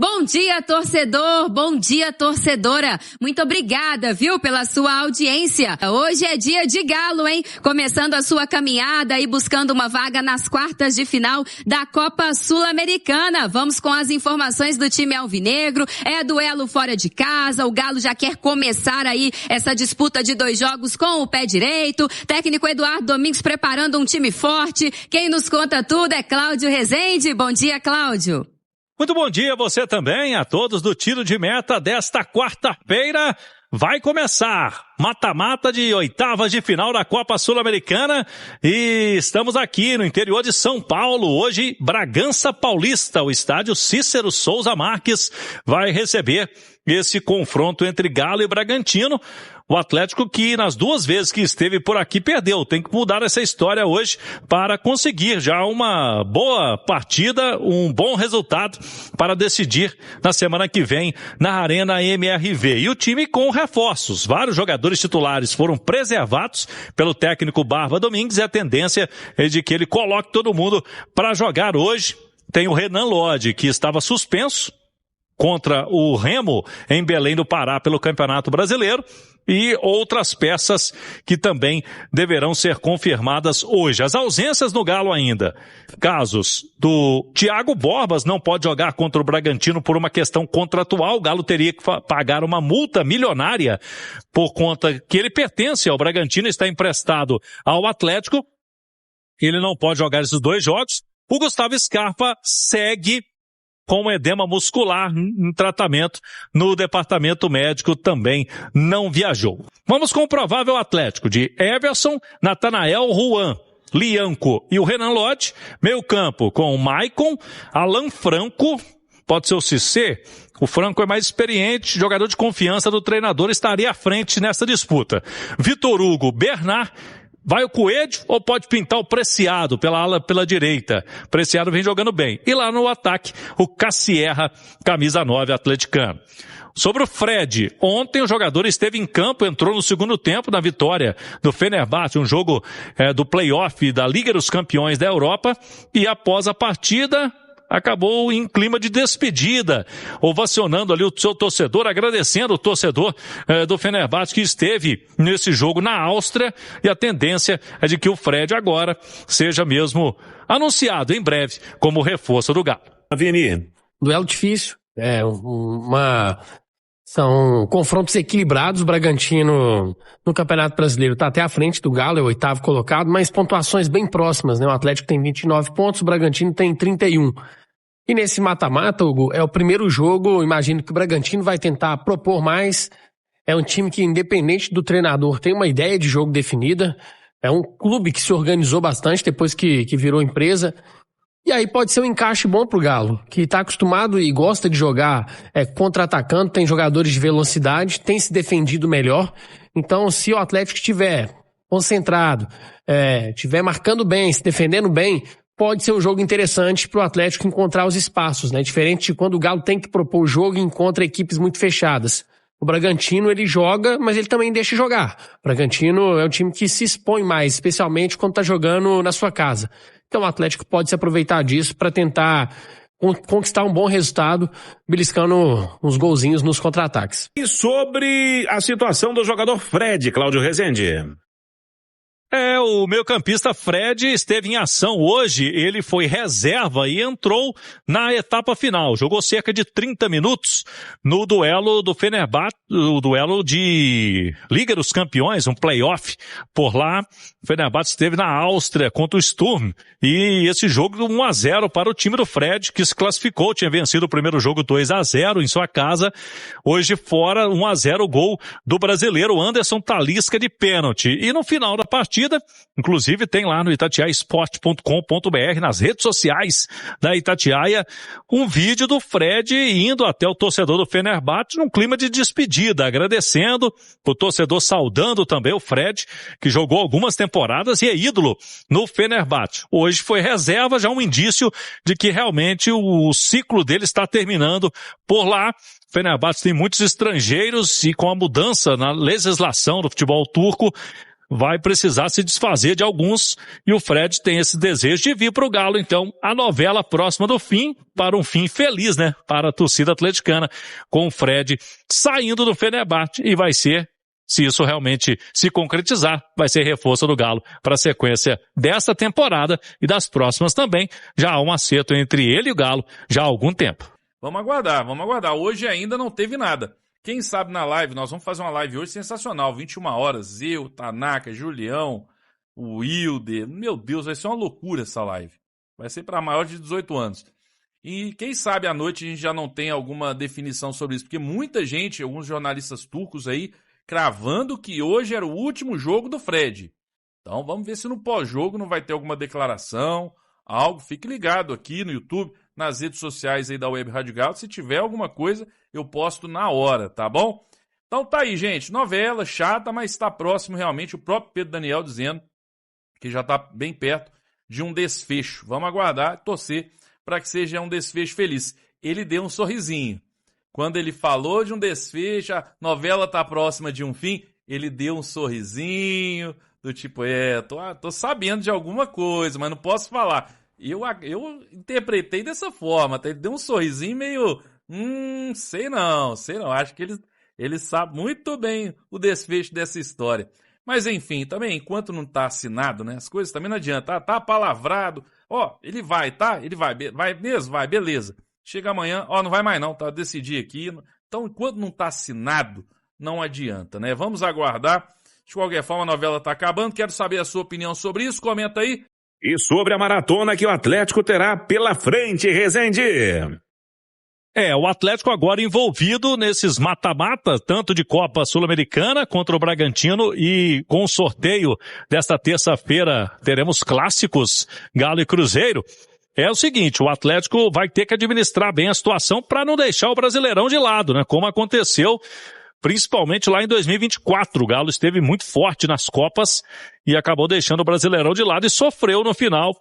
Bom dia, torcedor! Bom dia, torcedora! Muito obrigada, viu, pela sua audiência. Hoje é dia de Galo, hein? Começando a sua caminhada e buscando uma vaga nas quartas de final da Copa Sul-Americana. Vamos com as informações do time alvinegro. É duelo fora de casa. O Galo já quer começar aí essa disputa de 2 jogos com o pé direito. Técnico Eduardo Domingues preparando um time forte. Quem nos conta tudo é Cláudio Rezende. Bom dia, Cláudio. Muito bom dia a você também, a todos do Tiro de Meta desta quarta-feira. Vai começar mata-mata de oitavas de final da Copa Sul-Americana e estamos aqui no interior de São Paulo. Hoje, Bragança Paulista, o estádio Cícero Souza Marques vai receber esse confronto entre Galo e Bragantino. O Atlético que nas 2 vezes que esteve por aqui perdeu. Tem que mudar essa história hoje para conseguir já uma boa partida, um bom resultado para decidir na semana que vem na Arena MRV. E o time com reforços. Vários jogadores titulares foram preservados pelo técnico Barba Domingues e a tendência é de que ele coloque todo mundo para jogar hoje. Tem o Renan Lodge, que estava suspenso contra o Remo em Belém do Pará pelo Campeonato Brasileiro. E outras peças que também deverão ser confirmadas hoje. As ausências no Galo ainda. Casos do Thiago Borbas, não pode jogar contra o Bragantino por uma questão contratual. O Galo teria que pagar uma multa milionária por conta que ele pertence ao Bragantino, está emprestado ao Atlético. Ele não pode jogar esses 2 jogos. O Gustavo Scarpa segue com edema muscular em tratamento no departamento médico, também não viajou. Vamos com o provável Atlético de Everson, Natanael, Juan, Lianco e o Renan Lodge. Meio campo com o Maicon, Alan Franco, pode ser o Cissé. O Franco é mais experiente, jogador de confiança do treinador, estaria à frente nessa disputa. Vitor Hugo, Bernard. Vai o Coelho ou pode pintar o Preciado pela ala, pela direita? Preciado vem jogando bem. E lá no ataque, o Cassierra, camisa 9 atleticano. Sobre o Fred, ontem o jogador esteve em campo, entrou no segundo tempo na vitória do Fenerbahçe, um jogo do play-off da Liga dos Campeões da Europa, e após a partida acabou em clima de despedida, ovacionando ali o seu torcedor, agradecendo o torcedor do Fenerbahçe que esteve nesse jogo na Áustria, e a tendência é de que o Fred agora seja mesmo anunciado em breve como reforço do Galo. Vini. Duelo difícil, são confrontos equilibrados. O Bragantino no Campeonato Brasileiro está até à frente do Galo, é o 8º colocado, mas pontuações bem próximas, né? O Atlético tem 29 pontos, o Bragantino tem 31. E nesse mata-mata, Hugo, é o primeiro jogo, imagino que o Bragantino vai tentar propor mais. É um time que, independente do treinador, tem uma ideia de jogo definida. É um clube que se organizou bastante depois que virou empresa. E aí pode ser um encaixe bom pro Galo, que está acostumado e gosta de jogar contra-atacando, tem jogadores de velocidade, tem se defendido melhor. Então, se o Atlético estiver concentrado, estiver marcando bem, se defendendo bem, pode ser um jogo interessante para o Atlético encontrar os espaços, né? Diferente de quando o Galo tem que propor o jogo e encontra equipes muito fechadas. O Bragantino, ele joga, mas ele também deixa jogar. O Bragantino é um time que se expõe mais, especialmente quando está jogando na sua casa. Então o Atlético pode se aproveitar disso para tentar conquistar um bom resultado, beliscando uns golzinhos nos contra-ataques. E sobre a situação do jogador Fred, Cláudio Rezende? O meio-campista Fred esteve em ação hoje, ele foi reserva e entrou na etapa final. Jogou cerca de 30 minutos no duelo do Fenerbahçe, o duelo de Liga dos Campeões, um play-off por lá. O Fenerbahçe esteve na Áustria contra o Sturm e esse jogo 1-0 para o time do Fred, que se classificou, tinha vencido o primeiro jogo 2-0 em sua casa. Hoje fora 1-0 o gol do brasileiro Anderson Talisca de pênalti. E no final da partida, inclusive tem lá no itatiaiasport.com.br, nas redes sociais da Itatiaia, um vídeo do Fred indo até o torcedor do Fenerbahçe num clima de despedida, agradecendo, o torcedor saudando também o Fred, que jogou algumas temporadas e é ídolo no Fenerbahçe. Hoje foi reserva, já um indício de que realmente o ciclo dele está terminando por lá. O Fenerbahçe tem muitos estrangeiros e com a mudança na legislação do futebol turco, vai precisar se desfazer de alguns e o Fred tem esse desejo de vir para o Galo. Então, a novela próxima do fim, para um fim feliz, né? Para a torcida atleticana, com o Fred saindo do Fenerbahçe e vai ser, se isso realmente se concretizar, vai ser reforço do Galo para a sequência dessa temporada e das próximas também. Já há um acerto entre ele e o Galo já há algum tempo. Vamos aguardar. Hoje ainda não teve nada. Quem sabe na live, nós vamos fazer uma live hoje sensacional, 21 horas, eu, Tanaka, Julião, o Wilder, meu Deus, vai ser uma loucura essa live. Vai ser para maiores de 18 anos. E quem sabe à noite a gente já não tem alguma definição sobre isso, porque muita gente, alguns jornalistas turcos aí, cravando que hoje era o último jogo do Fred. Então vamos ver se no pós-jogo não vai ter alguma declaração, algo. Fique ligado aqui no YouTube, nas redes sociais aí da Web Rádio Galo. Se tiver alguma coisa, eu posto na hora, tá bom? Então tá aí, gente. Novela chata, mas está próximo realmente. O próprio Pedro Daniel dizendo que já está bem perto de um desfecho. Vamos aguardar e torcer para que seja um desfecho feliz. Ele deu um sorrisinho. Quando ele falou de um desfecho, a novela tá próxima de um fim, ele deu um sorrisinho, do tipo, tô sabendo de alguma coisa, mas não posso falar. Eu interpretei dessa forma, até ele deu um sorrisinho meio, sei não, acho que ele sabe muito bem o desfecho dessa história. Mas enfim, também, enquanto não tá assinado, né, as coisas também não adianta, tá palavrado, ele vai, tá? Ele vai mesmo? Vai, beleza. Chega amanhã, não vai mais não, tá? Decidi aqui. Então, enquanto não tá assinado, não adianta, né? Vamos aguardar. De qualquer forma, a novela tá acabando. Quero saber a sua opinião sobre isso. Comenta aí. E sobre a maratona que o Atlético terá pela frente, Rezende. O Atlético agora envolvido nesses mata-mata, tanto de Copa Sul-Americana contra o Bragantino e com o sorteio desta terça-feira teremos clássicos Galo e Cruzeiro. É o seguinte, o Atlético vai ter que administrar bem a situação para não deixar o Brasileirão de lado, né? Como aconteceu principalmente lá em 2024. O Galo esteve muito forte nas Copas e acabou deixando o Brasileirão de lado e sofreu no final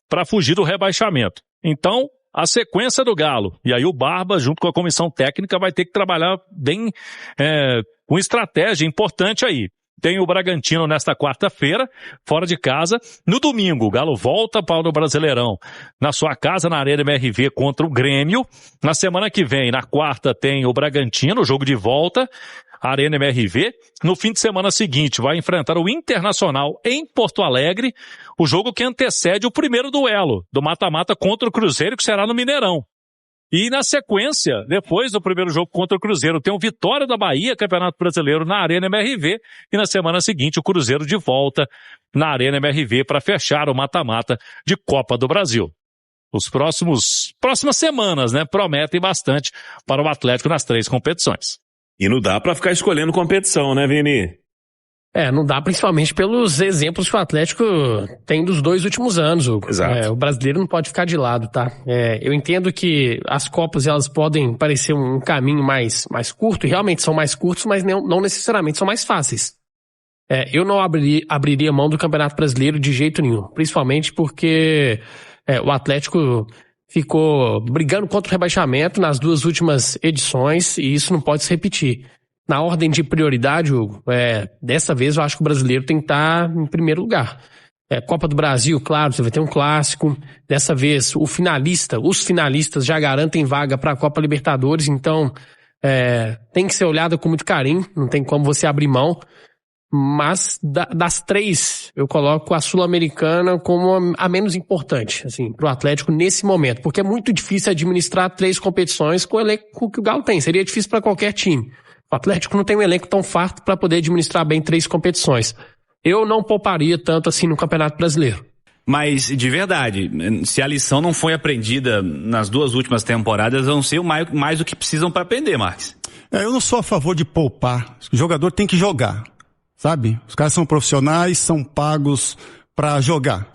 para fugir do rebaixamento. Então, a sequência do Galo, e aí o Barba, junto com a comissão técnica, vai ter que trabalhar bem com estratégia importante aí. Tem o Bragantino nesta quarta-feira, fora de casa. No domingo, o Galo volta para o Brasileirão na sua casa, na Arena MRV, contra o Grêmio. Na semana que vem, na quarta, tem o Bragantino, jogo de volta, Arena MRV. No fim de semana seguinte, vai enfrentar o Internacional em Porto Alegre, o jogo que antecede o primeiro duelo do mata-mata contra o Cruzeiro, que será no Mineirão. E na sequência, depois do primeiro jogo contra o Cruzeiro, tem o Vitória da Bahia, Campeonato Brasileiro, na Arena MRV. E na semana seguinte, o Cruzeiro de volta na Arena MRV para fechar o mata-mata de Copa do Brasil. Os próximas semanas, né, prometem bastante para o Atlético nas 3 competições. E não dá para ficar escolhendo competição, né, Vini? Não dá, principalmente pelos exemplos que o Atlético tem dos 2 últimos anos, Hugo. Exato. O brasileiro não pode ficar de lado, tá? Eu entendo que as Copas, elas podem parecer um caminho mais curto, e realmente são mais curtos, mas não necessariamente são mais fáceis. Eu não abriria mão do Campeonato Brasileiro de jeito nenhum, principalmente porque o Atlético ficou brigando contra o rebaixamento nas 2 últimas edições, e isso não pode se repetir. Na ordem de prioridade, Hugo, dessa vez eu acho que o brasileiro tem que estar em primeiro lugar. Copa do Brasil, claro, você vai ter um clássico. Dessa vez, os finalistas já garantem vaga para a Copa Libertadores, então tem que ser olhada com muito carinho, não tem como você abrir mão. Mas das 3, eu coloco a Sul-Americana como a menos importante, assim, pro Atlético nesse momento, porque é muito difícil administrar 3 competições com o elenco que o Galo tem. Seria difícil para qualquer time. O Atlético não tem um elenco tão farto para poder administrar bem 3 competições. Eu não pouparia tanto assim no Campeonato Brasileiro. Mas, de verdade, se a lição não foi aprendida nas 2 últimas temporadas, eu não sei mais o que precisam para aprender, Marques. Eu não sou a favor de poupar. O jogador tem que jogar, sabe? Os caras são profissionais, são pagos para jogar,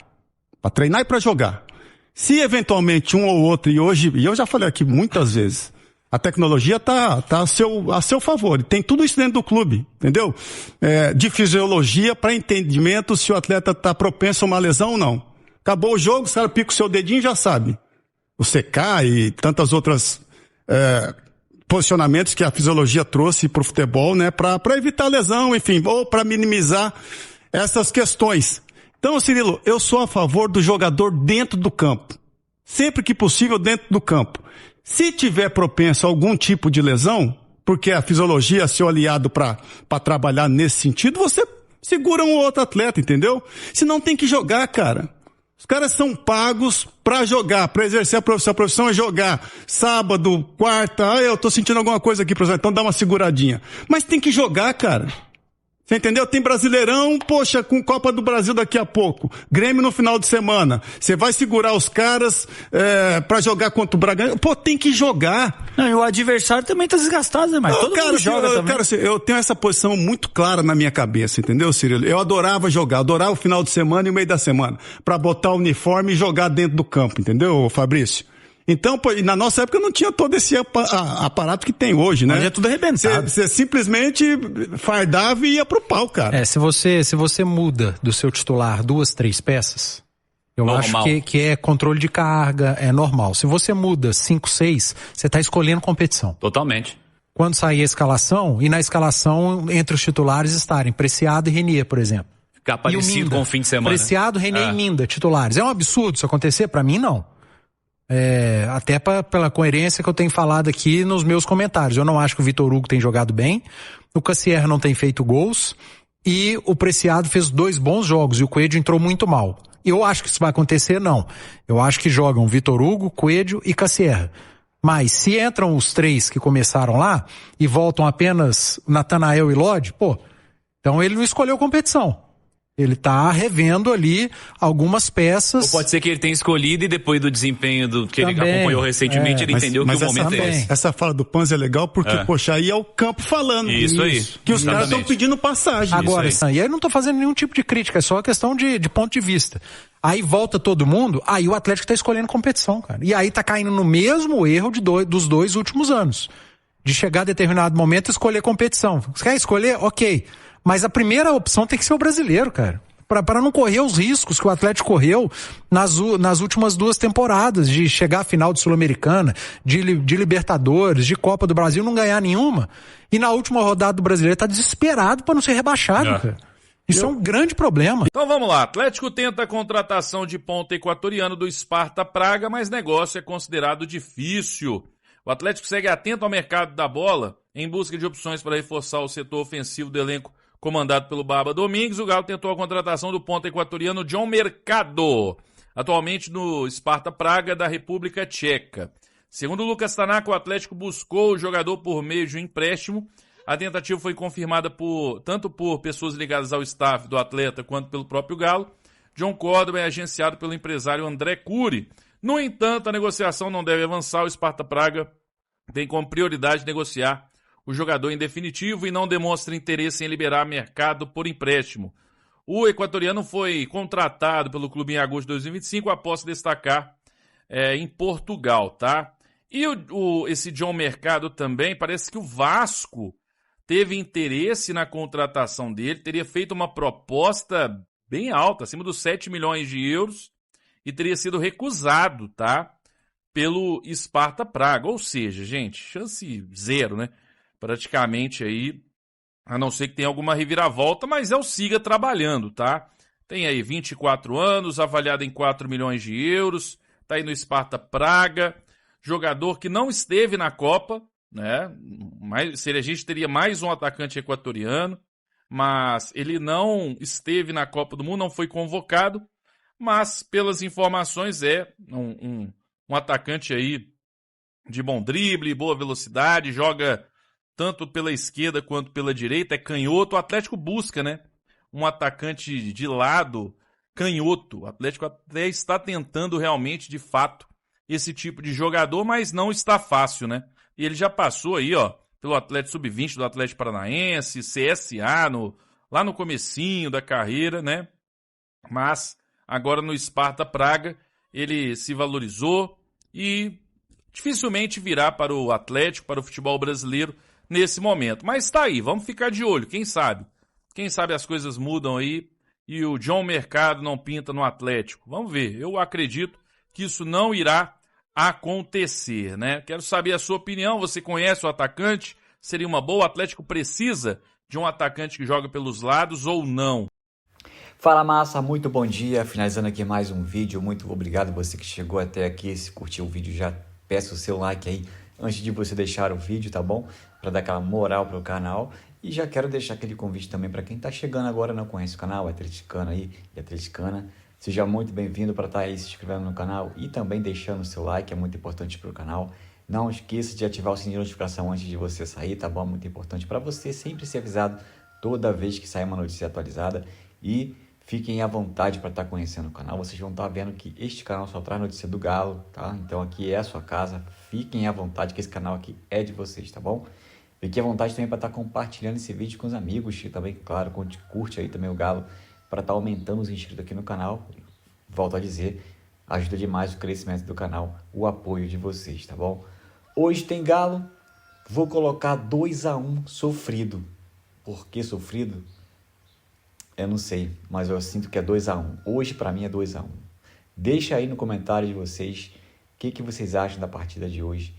para treinar e para jogar. Se eventualmente um ou outro, e eu já falei aqui muitas vezes, a tecnologia tá a seu favor. E tem tudo isso dentro do clube, entendeu? De fisiologia para entendimento se o atleta tá propenso a uma lesão ou não. Acabou o jogo, o cara pica o seu dedinho e já sabe. O CK e tantas outras posicionamentos que a fisiologia trouxe pro futebol, né? Para evitar lesão, enfim, ou para minimizar essas questões. Então, Cirilo, eu sou a favor do jogador dentro do campo. Sempre que possível dentro do campo. Se tiver propenso a algum tipo de lesão, porque a fisiologia é seu aliado para trabalhar nesse sentido, você segura um ou outro atleta, entendeu? Senão tem que jogar, cara. Os caras são pagos pra jogar, pra exercer a profissão. A profissão é jogar. Sábado, quarta, eu tô sentindo alguma coisa aqui, professor, então dá uma seguradinha. Mas tem que jogar, cara. Você entendeu? Tem Brasileirão, poxa, com Copa do Brasil daqui a pouco. Grêmio no final de semana. Você vai segurar os caras pra jogar contra o Bragantino? Pô, tem que jogar. Não, e o adversário também tá desgastado, né, mas todo mundo joga também. Cara, eu tenho essa posição muito clara na minha cabeça, entendeu, Cirilo? Eu adorava jogar, adorava o final de semana e o meio da semana, pra botar o uniforme e jogar dentro do campo, entendeu, Fabrício? Então, pô, na nossa época não tinha todo esse aparato que tem hoje, né? Mas é tudo arrebentado. Você simplesmente fardava e ia pro pau, cara. Se você muda do seu titular 2, 3 peças, eu Normal. acho que é controle de carga, é normal. Se você muda 5, 6, você tá escolhendo competição. Totalmente. Quando sair a escalação, e na escalação entre os titulares estarem Preciado e Renier, por exemplo. Ficar parecido com o fim de semana. Preciado, Renier e Minda, titulares. É um absurdo isso acontecer? Pra mim, não. Até pela coerência que eu tenho falado aqui nos meus comentários. Eu não acho que o Vitor Hugo tem jogado bem, o Cassier não tem feito gols e o Preciado fez 2 bons jogos e o Coelho entrou muito mal. Eu acho que isso vai acontecer, não. Eu acho que jogam Vitor Hugo, Coelho e Cassier. Mas se entram os 3 que começaram lá e voltam apenas Natanael e Lodge, então ele não escolheu competição. Ele tá revendo ali algumas peças. Ou pode ser que ele tenha escolhido e depois do desempenho que ele acompanhou recentemente, ele entendeu que o momento é esse. Essa fala do Panzi é legal porque, poxa, aí é o campo falando. Isso aí. Que os caras estão pedindo passagem. Agora, e aí eu não tô fazendo nenhum tipo de crítica, é só questão de ponto de vista. Aí volta todo mundo, aí o Atlético tá escolhendo competição, cara. E aí tá caindo no mesmo erro dos 2 últimos anos. De chegar a determinado momento e escolher competição. Você quer escolher? Ok. Mas a primeira opção tem que ser o brasileiro, cara. Para não correr os riscos que o Atlético correu nas últimas 2 temporadas, de chegar à final de Sul-Americana, de Libertadores, de Copa do Brasil, não ganhar nenhuma. E na última rodada do Brasileiro tá desesperado para não ser rebaixado, cara. Isso é um grande problema. Então vamos lá, Atlético tenta a contratação de ponta equatoriano do Sparta Praga, mas negócio é considerado difícil. O Atlético segue atento ao mercado da bola, em busca de opções para reforçar o setor ofensivo do elenco comandado pelo Baba Domingues. O Galo tentou a contratação do ponta equatoriano John Mercado, atualmente no Sparta Praga da República Tcheca. Segundo Lucas Tanaka, o Atlético buscou o jogador por meio de um empréstimo. A tentativa foi confirmada tanto por pessoas ligadas ao staff do atleta quanto pelo próprio Galo. John Córdoba é agenciado pelo empresário André Cury. No entanto, a negociação não deve avançar. O Sparta Praga tem como prioridade negociar o jogador em definitivo e não demonstra interesse em liberar mercado por empréstimo. O equatoriano foi contratado pelo clube em agosto de 2025 após se destacar em Portugal, tá? E esse John Mercado também, parece que o Vasco teve interesse na contratação dele, teria feito uma proposta bem alta, acima dos 7 milhões de euros, e teria sido recusado, tá? Pelo Sparta Praga. Ou seja, gente, chance 0, né? Praticamente aí, a não ser que tenha alguma reviravolta, mas é o Siga trabalhando, tá? Tem aí 24 anos, avaliado em 4 milhões de euros, tá aí no Sparta Praga, jogador que não esteve na Copa, né? Mas a gente teria mais um atacante equatoriano, mas ele não esteve na Copa do Mundo, não foi convocado, mas pelas informações é um atacante aí de bom drible, boa velocidade, joga tanto pela esquerda quanto pela direita, é canhoto. O Atlético busca, né, um atacante de lado canhoto. O Atlético até está tentando realmente, de fato, esse tipo de jogador, mas não está fácil, né? E ele já passou aí, ó, pelo Atlético Sub-20 do Atlético Paranaense, CSA, lá no comecinho da carreira, né? Mas agora no Sparta Praga ele se valorizou e dificilmente virá para o Atlético, para o futebol brasileiro nesse momento. Mas tá aí, vamos ficar de olho, quem sabe? Quem sabe as coisas mudam aí e o John Mercado não pinta no Atlético. Vamos ver, eu acredito que isso não irá acontecer, né? Quero saber a sua opinião, você conhece o atacante? Seria uma boa? O Atlético precisa de um atacante que joga pelos lados ou não? Fala massa, muito bom dia, finalizando aqui mais um vídeo, muito obrigado você que chegou até aqui, se curtiu o vídeo já peço o seu like aí antes de você deixar o vídeo, tá bom? Para dar aquela moral pro canal e já quero deixar aquele convite também para quem tá chegando agora e não conhece o canal, é atleticano aí e atleticana, seja muito bem-vindo para estar aí se inscrevendo no canal e também deixando o seu like, é muito importante pro canal. Não esqueça de ativar o sininho de notificação antes de você sair, tá bom? Muito importante para você sempre ser avisado toda vez que sair uma notícia atualizada e fiquem à vontade para estar conhecendo o canal. Vocês vão estar vendo que este canal só traz notícia do Galo, tá? Então aqui é a sua casa. Fiquem à vontade que esse canal aqui é de vocês, tá bom? Fiquem à vontade também para estar compartilhando esse vídeo com os amigos. E também, claro, curte aí também o Galo para estar aumentando os inscritos aqui no canal. Volto a dizer, ajuda demais o crescimento do canal, o apoio de vocês, tá bom? Hoje tem Galo. Vou colocar 2-1 sofrido. Por que sofrido? Eu não sei, mas eu sinto que é 2-1. Hoje, para mim, é 2-1. Deixa aí no comentário de vocês o que vocês acham da partida de hoje.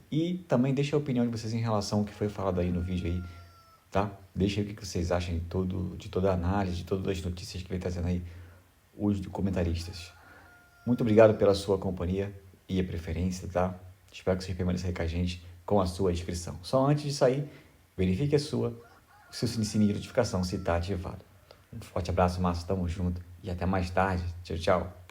E também deixa a opinião de vocês em relação ao que foi falado aí no vídeo aí, tá? Deixa aí o que vocês acham de toda a análise, de todas as notícias que vem trazendo aí os comentaristas. Muito obrigado pela sua companhia e a preferência, tá? Espero que vocês permaneçam aí com a gente com a sua inscrição. Só antes de sair, verifique o seu sininho de notificação se está ativado. Um forte abraço, massa, tamo junto e até mais tarde. Tchau, tchau.